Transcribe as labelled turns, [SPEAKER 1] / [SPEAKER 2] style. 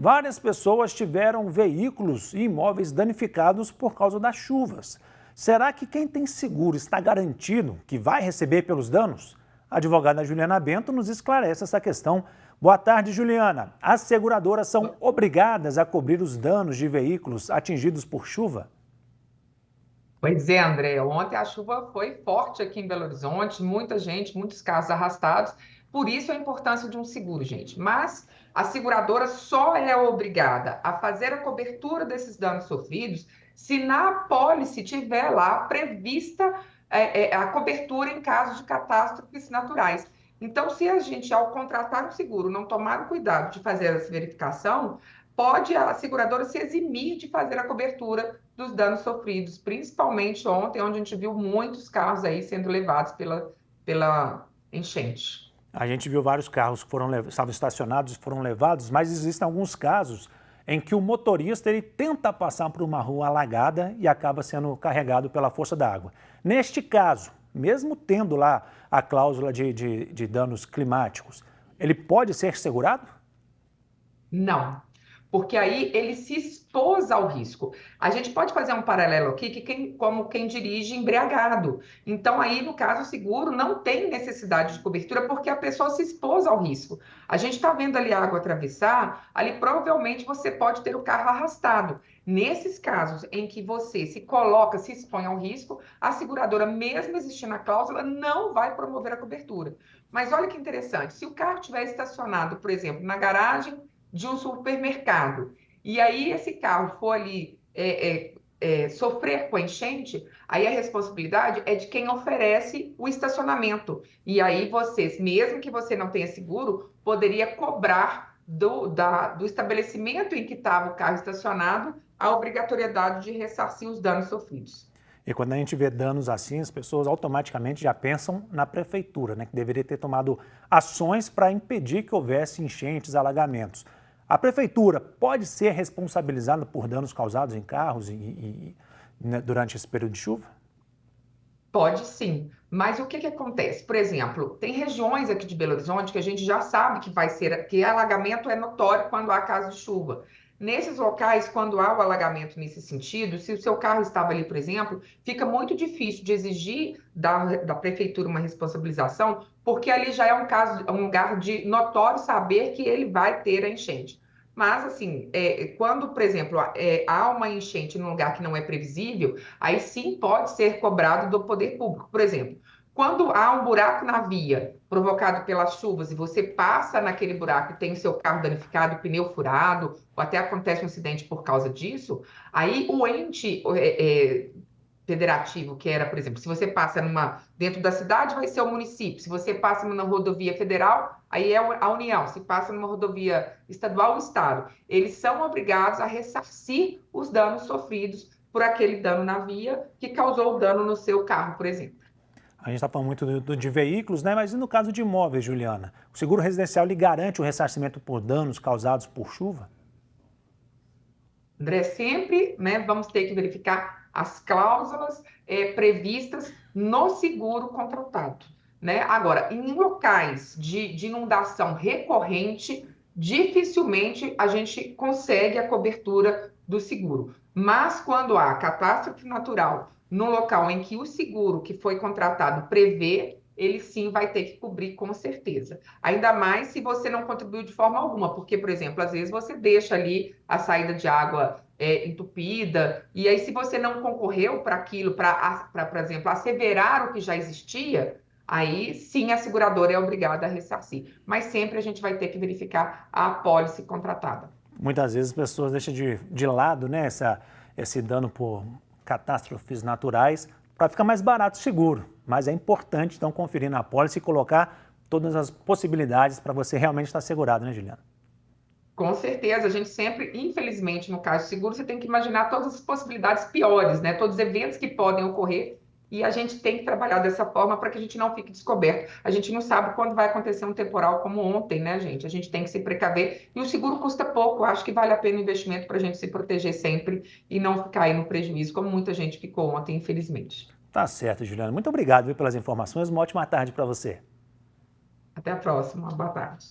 [SPEAKER 1] Várias pessoas tiveram veículos e imóveis danificados por causa das chuvas. Será que quem tem seguro está garantido que vai receber pelos danos? A advogada Juliana Bento nos esclarece essa questão. Boa tarde, Juliana. As seguradoras são obrigadas a cobrir os danos de veículos atingidos por chuva?
[SPEAKER 2] Pois é, André. Ontem a chuva foi forte aqui em Belo Horizonte, muita gente, muitos carros arrastados. Por isso a importância de um seguro, gente. Mas a seguradora só é obrigada a fazer a cobertura desses danos sofridos se na apólice tiver lá prevista a cobertura em caso de catástrofes naturais. Então, se a gente, ao contratar o seguro, não tomar o cuidado de fazer essa verificação, pode a seguradora se eximir de fazer a cobertura dos danos sofridos, principalmente ontem, onde a gente viu muitos carros aí sendo levados pela enchente.
[SPEAKER 1] A gente viu vários carros que estavam estacionados e foram levados, mas existem alguns casos em que o motorista ele tenta passar por uma rua alagada e acaba sendo carregado pela força da água. Neste caso, mesmo tendo lá a cláusula de danos climáticos, ele pode ser segurado?
[SPEAKER 2] Não, porque aí ele se expôs ao risco. A gente pode fazer um paralelo aqui, como quem dirige embriagado. Então, aí, no caso, o seguro não tem necessidade de cobertura porque a pessoa se expôs ao risco. A gente está vendo ali a água atravessar, ali provavelmente você pode ter o carro arrastado. Nesses casos em que você se coloca, se expõe ao risco, a seguradora, mesmo existindo a cláusula, não vai promover a cobertura. Mas olha que interessante, se o carro estiver estacionado, por exemplo, na garagem de um supermercado, e aí esse carro for ali sofrer com a enchente, aí a responsabilidade é de quem oferece o estacionamento. E aí você, mesmo que você não tenha seguro, poderia cobrar do estabelecimento em que estava o carro estacionado a obrigatoriedade de ressarcir os danos sofridos.
[SPEAKER 1] E quando a gente vê danos assim, as pessoas automaticamente já pensam na prefeitura, né, que deveria ter tomado ações para impedir que houvesse enchentes, alagamentos. A prefeitura pode ser responsabilizada por danos causados em carros né, durante esse período de chuva?
[SPEAKER 2] Pode sim, mas o que acontece? Por exemplo, tem regiões aqui de Belo Horizonte que a gente já sabe que alagamento é notório quando há caso de chuva. Nesses locais, quando há o alagamento nesse sentido, se o seu carro estava ali, por exemplo, fica muito difícil de exigir da prefeitura uma responsabilização, porque ali já é um lugar de notório saber que ele vai ter a enchente. Mas, assim, quando, por exemplo, há uma enchente num lugar que não é previsível, aí sim pode ser cobrado do poder público. Por exemplo, quando há um buraco na via provocado pelas chuvas e você passa naquele buraco e tem o seu carro danificado, o pneu furado, ou até acontece um acidente por causa disso, aí o ente federativo, que era, por exemplo, se você passa dentro da cidade, vai ser o município. Se você passa numa rodovia federal, aí é a União. Se passa numa rodovia estadual, o Estado. Eles são obrigados a ressarcir os danos sofridos por aquele dano na via que causou o dano no seu carro, por exemplo.
[SPEAKER 1] A gente está falando muito de veículos, né? Mas e no caso de imóveis, Juliana? O seguro residencial lhe garante o ressarcimento por danos causados por chuva?
[SPEAKER 2] André, sempre, né, vamos ter que verificar as cláusulas previstas no seguro contratado, né? Agora, em locais de inundação recorrente, dificilmente a gente consegue a cobertura do seguro. Mas quando há catástrofe natural no local em que o seguro que foi contratado prevê, ele sim vai ter que cobrir com certeza. Ainda mais se você não contribuiu de forma alguma, porque, por exemplo, às vezes você deixa ali a saída de água entupida, e aí se você não concorreu para aquilo, por exemplo, asseverar o que já existia, aí sim a seguradora é obrigada a ressarcir. Mas sempre a gente vai ter que verificar a apólice contratada.
[SPEAKER 1] Muitas vezes as pessoas deixam de lado, né, esse dano por catástrofes naturais para ficar mais barato o seguro. Mas é importante, então, conferir na apólice e colocar todas as possibilidades para você realmente estar segurado, né, Juliana?
[SPEAKER 2] Com certeza, a gente sempre, infelizmente, no caso de seguro, você tem que imaginar todas as possibilidades piores, né? Todos os eventos que podem ocorrer, e a gente tem que trabalhar dessa forma para que a gente não fique descoberto. A gente não sabe quando vai acontecer um temporal como ontem, né, gente? A gente tem que se precaver, e o seguro custa pouco, acho que vale a pena o investimento para a gente se proteger sempre e não ficar aí no prejuízo, como muita gente ficou ontem, infelizmente.
[SPEAKER 1] Tá certo, Juliana. Muito obrigado, viu, pelas informações. Uma ótima tarde para você.
[SPEAKER 2] Até a próxima, boa tarde.